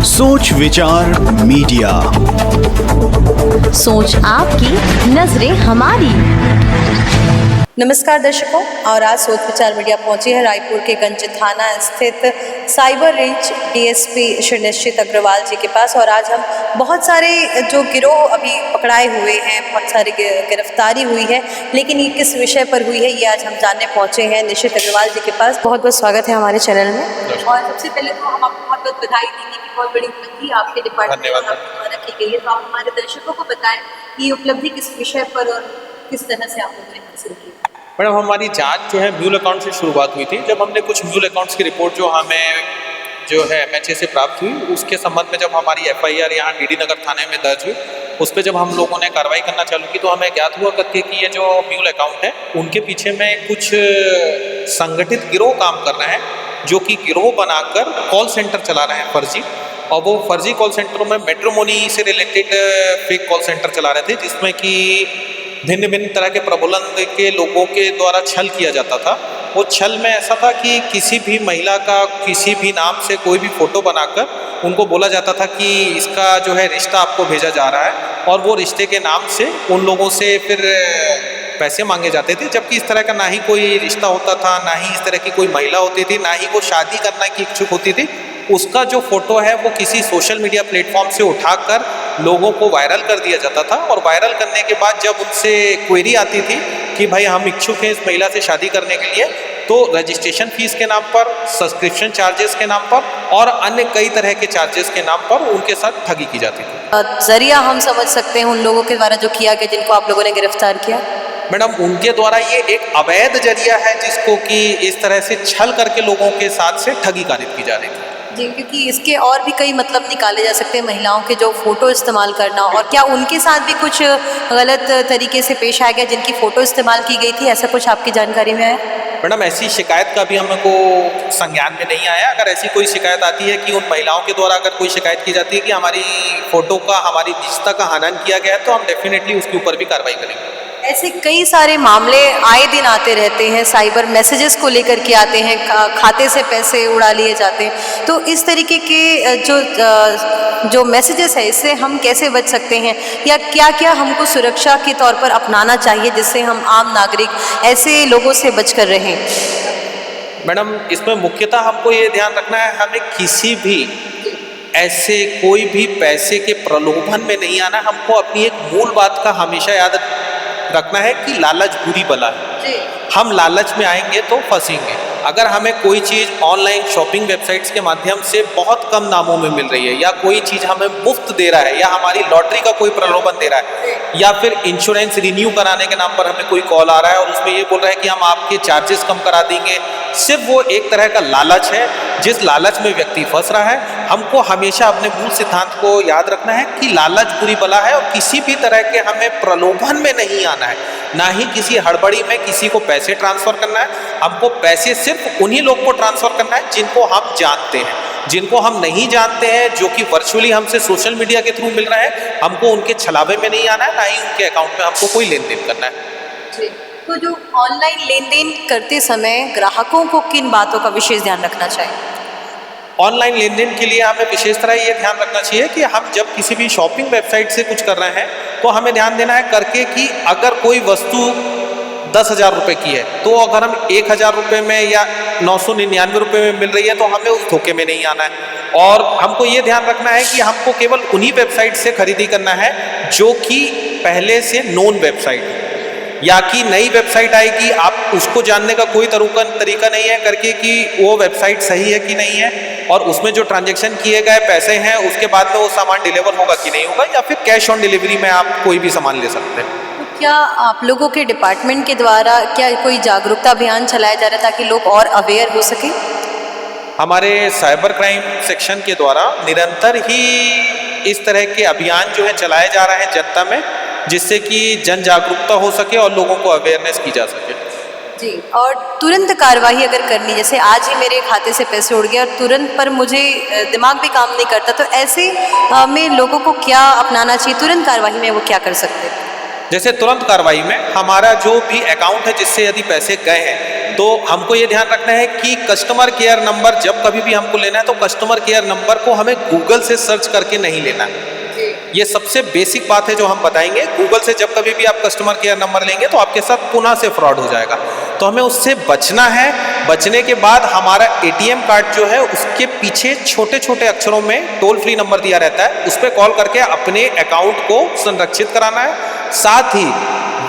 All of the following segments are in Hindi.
सोच विचार मीडिया, सोच आपकी, नजरें हमारी। नमस्कार दर्शकों, और आज सोच विचार मीडिया पहुंची है रायपुर के गंज थाना स्थित साइबर रेंज डीएसपी श्री निश्चित अग्रवाल जी के पास। और आज हम बहुत सारे जो गिरोह अभी पकड़ाए हुए हैं, बहुत सारी गिरफ्तारी हुई है, लेकिन ये किस विषय पर हुई है ये आज हम जानने पहुंचे हैं निश्चित अग्रवाल जी के पास। बहुत बहुत स्वागत है हमारे चैनल में। और सबसे पहले तो हम आपको बहुत बहुत बधाई देंगे कि बहुत बड़ी उपलब्धि आपके डिपार्टमेंट द्वारा की गई है। तो आप हमारे दर्शकों को बताएं कि ये उपलब्धि किस विषय पर और किस तरह से आप लोगों ने हासिल की। मैडम, हमारी जांच जो है म्यूल अकाउंट से शुरुआत हुई थी। जब हमने कुछ म्यूल अकाउंट्स की रिपोर्ट जो हमें जो है MHA से प्राप्त हुई, उसके संबंध में जब हमारी FIR यहाँ DD नगर थाने में दर्ज हुई, उस पर जब हम लोगों ने कार्रवाई करना चालू की तो हमें ज्ञात हुआ करके कि ये जो म्यूल अकाउंट है उनके पीछे में कुछ संगठित गिरोह काम कर रहे हैं, जो कि गिरोह बनाकर कॉल सेंटर चला रहे हैं फर्जी। और वो फर्जी कॉल सेंटरों में मैट्रिमोनी से रिलेटेड फेक कॉल सेंटर चला रहे थे, जिसमें कि भिन्न भिन्न तरह के प्रबोधन के लोगों के द्वारा छल किया जाता था। वो छल में ऐसा था कि किसी भी महिला का किसी भी नाम से कोई भी फ़ोटो बनाकर उनको बोला जाता था कि इसका जो है रिश्ता आपको भेजा जा रहा है, और वो रिश्ते के नाम से उन लोगों से फिर पैसे मांगे जाते थे। जबकि इस तरह का ना ही कोई रिश्ता होता था, ना ही इस तरह की कोई महिला होती थी, ना ही वो शादी करने की इच्छुक होती थी। उसका जो फ़ोटो है वो किसी सोशल मीडिया प्लेटफॉर्म से उठाकर लोगों को वायरल कर दिया जाता था। और वायरल करने के बाद जब उनसे क्वेरी आती थी कि भाई हम इच्छुक हैं इस महिला से शादी करने के लिए, तो रजिस्ट्रेशन फीस के नाम पर, सब्सक्रिप्शन चार्जेस के नाम पर और अन्य कई तरह के चार्जेस के नाम पर उनके साथ ठगी की जाती थी। जरिया हम समझ सकते हैं उन लोगों के द्वारा जो किया गया, जिनको आप लोगों ने गिरफ्तार किया? मैडम, उनके द्वारा ये एक अवैध जरिया है जिसको कि इस तरह से छल करके लोगों के साथ से ठगी कारित की जा रही थी। जी, क्योंकि इसके और भी कई मतलब निकाले जा सकते हैं, महिलाओं के जो फ़ोटो इस्तेमाल करना, और क्या उनके साथ भी कुछ गलत तरीके से पेश आया गया जिनकी फ़ोटो इस्तेमाल की गई थी, ऐसा कुछ आपकी जानकारी में आया? मैडम, ऐसी शिकायत का भी हमको संज्ञान में नहीं आया। अगर ऐसी कोई शिकायत आती है कि उन महिलाओं के द्वारा अगर कोई शिकायत की जाती है कि हमारी फ़ोटो का, हमारी निजता का हनन किया गया है, तो हम डेफिनेटली उसके ऊपर भी कार्रवाई करेंगे। ऐसे कई सारे मामले आए दिन आते रहते हैं, साइबर मैसेजेस को लेकर के आते हैं, खाते से पैसे उड़ा लिए जाते हैं। तो इस तरीके के जो मैसेजेस है, इससे हम कैसे बच सकते हैं, या क्या क्या हमको सुरक्षा के तौर पर अपनाना चाहिए जिससे हम आम नागरिक ऐसे लोगों से बच कर रहें? मैडम, इसमें मुख्यतः हमको ये ध्यान रखना है, हमें किसी भी ऐसे कोई भी पैसे के प्रलोभन में नहीं आना। हमको अपनी एक मूल बात का हमेशा याद रखना है कि लालच बुरी बला है। हम लालच में आएंगे तो फंसेंगे। अगर हमें कोई चीज़ ऑनलाइन शॉपिंग वेबसाइट्स के माध्यम से बहुत कम दामों में मिल रही है, या कोई चीज़ हमें मुफ्त दे रहा है, या हमारी लॉटरी का कोई प्रलोभन दे रहा है, या फिर इंश्योरेंस रिन्यू कराने के नाम पर हमें कोई कॉल आ रहा है और उसमें ये बोल रहा है कि हम आपके चार्जेस कम करा देंगे, सिर्फ वो एक तरह का लालच है। जिस लालच में व्यक्ति फंस रहा है, हमको हमेशा अपने मूल सिद्धांत को याद रखना है कि लालच बुरी बला है, और किसी भी तरह के हमें प्रलोभन में नहीं आना है, ना ही किसी हड़बड़ी में किसी को पैसे ट्रांसफ़र करना है। हमको पैसे सिर्फ उन्हीं लोग को ट्रांसफ़र करना है जिनको हम जानते हैं। जिनको हम नहीं जानते हैं, जो कि वर्चुअली हमसे सोशल मीडिया के थ्रू मिल रहे हैं, हमको उनके छलावे में नहीं आना है, ना ही उनके अकाउंट में हमको कोई लेन देन करना है। जी, तो जो ऑनलाइन लेन देन करते समय ग्राहकों को किन बातों का विशेष ध्यान रखना चाहिए? ऑनलाइन लेन देन के लिए हमें विशेष तरह ये ध्यान रखना चाहिए कि हम जब किसी भी शॉपिंग वेबसाइट से कुछ कर रहे हैं, तो हमें ध्यान देना है करके कि अगर कोई वस्तु 10,000 रुपये की है, तो अगर हम 1,000 रुपये में या 999 रुपये में मिल रही है, तो हमें उस धोखे में नहीं आना है। और हमको ये ध्यान रखना है कि हमको केवल उन्हीं वेबसाइट से खरीदी करना है जो कि पहले से नोन वेबसाइट है, या कि नई वेबसाइट आएगी, आप उसको जानने का कोई तरीका नहीं है करके कि वो वेबसाइट सही है कि नहीं है, और उसमें जो ट्रांजैक्शन किए गए पैसे हैं उसके बाद में वो सामान डिलीवर होगा कि नहीं होगा, या फिर कैश ऑन डिलीवरी में आप कोई भी सामान ले सकते हैं। तो क्या आप लोगों के डिपार्टमेंट के द्वारा क्या कोई जागरूकता अभियान चलाया जा रहा है ताकि लोग और अवेयर हो सके? हमारे साइबर क्राइम सेक्शन के द्वारा निरंतर ही इस तरह के अभियान जो है चलाए जा रहे हैं जनता में, जिससे कि जन जागरूकता हो सके और लोगों को अवेयरनेस की जा सके। जी, और तुरंत कार्रवाई अगर करनी, जैसे आज ही मेरे खाते से पैसे उड़ गए और तुरंत पर मुझे दिमाग भी काम नहीं करता, तो ऐसे में लोगों को क्या अपनाना चाहिए? तुरंत कार्रवाई में वो क्या कर सकते हैं? जैसे तुरंत कार्रवाई में हमारा जो भी अकाउंट है जिससे यदि पैसे गए हैं, तो हमको ये ध्यान रखना है कि कस्टमर केयर नंबर जब कभी भी हमको लेना है तो कस्टमर केयर नंबर को हमें गूगल से सर्च करके नहीं लेना है। ये सबसे बेसिक बात है जो हम बताएंगे। गूगल से जब कभी भी आप कस्टमर केयर नंबर लेंगे तो आपके साथ पुनः से फ्रॉड हो जाएगा, तो हमें उससे बचना है। बचने के बाद हमारा एटीएम कार्ड जो है उसके पीछे छोटे छोटे अक्षरों में टोल फ्री नंबर दिया रहता है, उस पर कॉल करके अपने अकाउंट को संरक्षित कराना है। साथ ही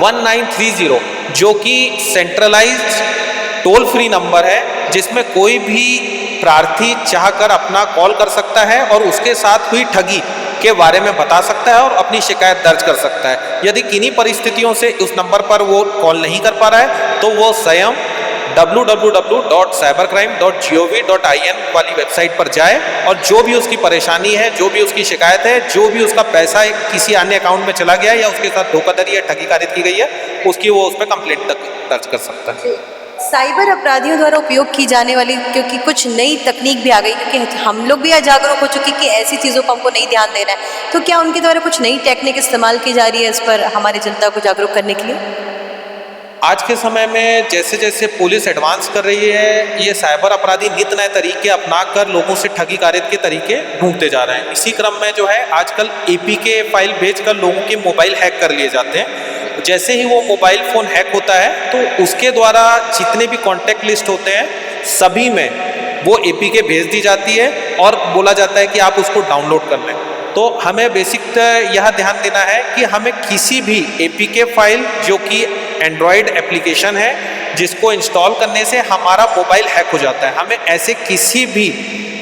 1930 जो कि सेंट्रलाइज्ड टोल फ्री नंबर है, जिसमें कोई भी प्रार्थी चाहकर अपना कॉल कर सकता है और उसके साथ हुई ठगी के बारे में बता सकता है और अपनी शिकायत दर्ज कर सकता है। यदि किन्हीं परिस्थितियों से उस नंबर पर वो कॉल नहीं कर पा रहा है तो वो स्वयं www.cybercrime.gov.in वाली वेबसाइट पर जाए और जो भी उसकी परेशानी है, जो भी उसकी शिकायत है, जो भी उसका पैसा किसी अन्य अकाउंट में चला गया है या उसके साथ धोखाधड़ी या ठगी कारित की गई है, उसकी वो उस पर कंप्लेंट तक दर्ज कर सकता है। साइबर अपराधियों द्वारा उपयोग की जाने वाली, क्योंकि कुछ नई तकनीक भी आ गई, क्योंकि हम लोग भी आज जागरूक हो चुके कि ऐसी चीज़ों को हमको नहीं ध्यान देना है, तो क्या उनके द्वारा कुछ नई टेक्निक इस्तेमाल की जा रही है इस पर हमारी जनता को जागरूक करने के लिए? आज के समय में जैसे जैसे पुलिस एडवांस कर रही है, ये साइबर अपराधी नित नए तरीके अपनाकर लोगों से ठगी कारित के तरीके ढूंढते जा रहे हैं। इसी क्रम में जो है आजकल APK फाइल भेजकर लोगों के मोबाइल हैक कर लिए जाते हैं। जैसे ही वो मोबाइल फ़ोन हैक होता है तो उसके द्वारा जितने भी कॉन्टैक्ट लिस्ट होते हैं सभी में वो APK भेज दी जाती है और बोला जाता है कि आप उसको डाउनलोड कर लें। तो हमें बेसिक यह ध्यान देना है कि हमें किसी भी APK फाइल जो कि एंड्रॉयड एप्लीकेशन है जिसको इंस्टॉल करने से हमारा मोबाइल हैक हो जाता है, हमें ऐसे किसी भी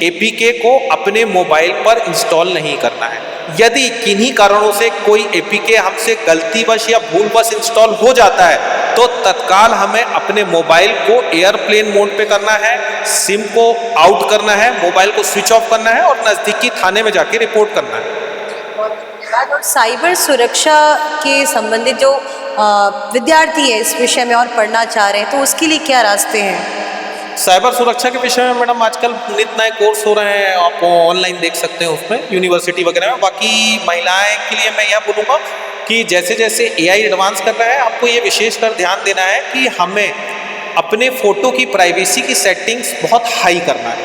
APK को अपने मोबाइल पर इंस्टॉल नहीं करना है। यदि किन्हीं कारणों से कोई APK हमसे गलतीवश या भूलवश इंस्टॉल हो जाता है तो तत्काल हमें अपने मोबाइल को एयरप्लेन मोड पे करना है, सिम को आउट करना है, मोबाइल को स्विच ऑफ करना है और नज़दीकी थाने में जाके रिपोर्ट करना है। और साइबर सुरक्षा के संबंधित जो विद्यार्थी है इस विषय में और पढ़ना चाह रहे हैं तो उसके लिए क्या रास्ते हैं? साइबर सुरक्षा के विषय में मैडम आजकल नित नए कोर्स हो रहे हैं, आप ऑनलाइन देख सकते हैं उसमें यूनिवर्सिटी वगैरह में। बाकी महिलाएं के लिए मैं यह बोलूँगा कि जैसे जैसे AI एडवांस कर रहा है, आपको ये विशेषकर ध्यान देना है कि हमें अपने फ़ोटो की प्राइवेसी की सेटिंग्स बहुत हाई करना है,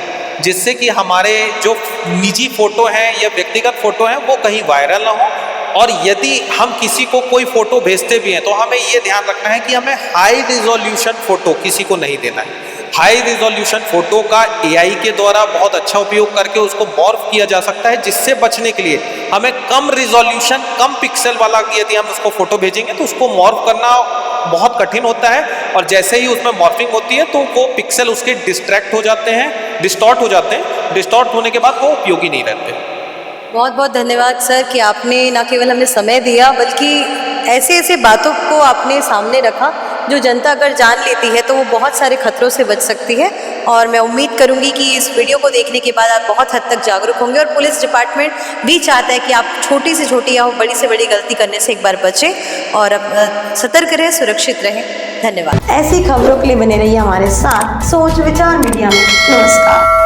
जिससे कि हमारे जो निजी फ़ोटो हैं या व्यक्तिगत फ़ोटो हैं वो कहीं वायरल ना हो। और यदि हम किसी को कोई फ़ोटो भेजते भी हैं तो हमें ये ध्यान रखना है कि हमें हाई रिजोल्यूशन फ़ोटो किसी को नहीं देना है। हाई रिजोल्यूशन फ़ोटो का AI के द्वारा बहुत अच्छा उपयोग करके उसको मॉर्फ किया जा सकता है, जिससे बचने के लिए हमें कम रिजोल्यूशन, कम पिक्सल वाला यदि हम उसको फ़ोटो भेजेंगे तो उसको मॉर्फ करना बहुत कठिन होता है और जैसे ही उसमें मॉर्फिंग होती है तो वो पिक्सल उसके डिस्ट्रैक्ट हो जाते हैं, डिस्टॉर्ट हो जाते हैं। डिस्टॉर्ट होने के बाद वो उपयोगी नहीं रहते। बहुत बहुत धन्यवाद सर कि आपने न केवल हमें समय दिया बल्कि ऐसे ऐसे बातों को आपने सामने रखा जो जनता अगर जान लेती है तो वो बहुत सारे खतरों से बच सकती है। और मैं उम्मीद करूंगी कि इस वीडियो को देखने के बाद आप बहुत हद तक जागरूक होंगे और पुलिस डिपार्टमेंट भी चाहता है कि आप छोटी से छोटी या बड़ी से बड़ी गलती करने से एक बार बचें और सतर्क रहें, सुरक्षित रहें। धन्यवाद। ऐसी खबरों के लिए बने रहिए हमारे साथ सोच विचार मीडिया में। नमस्कार।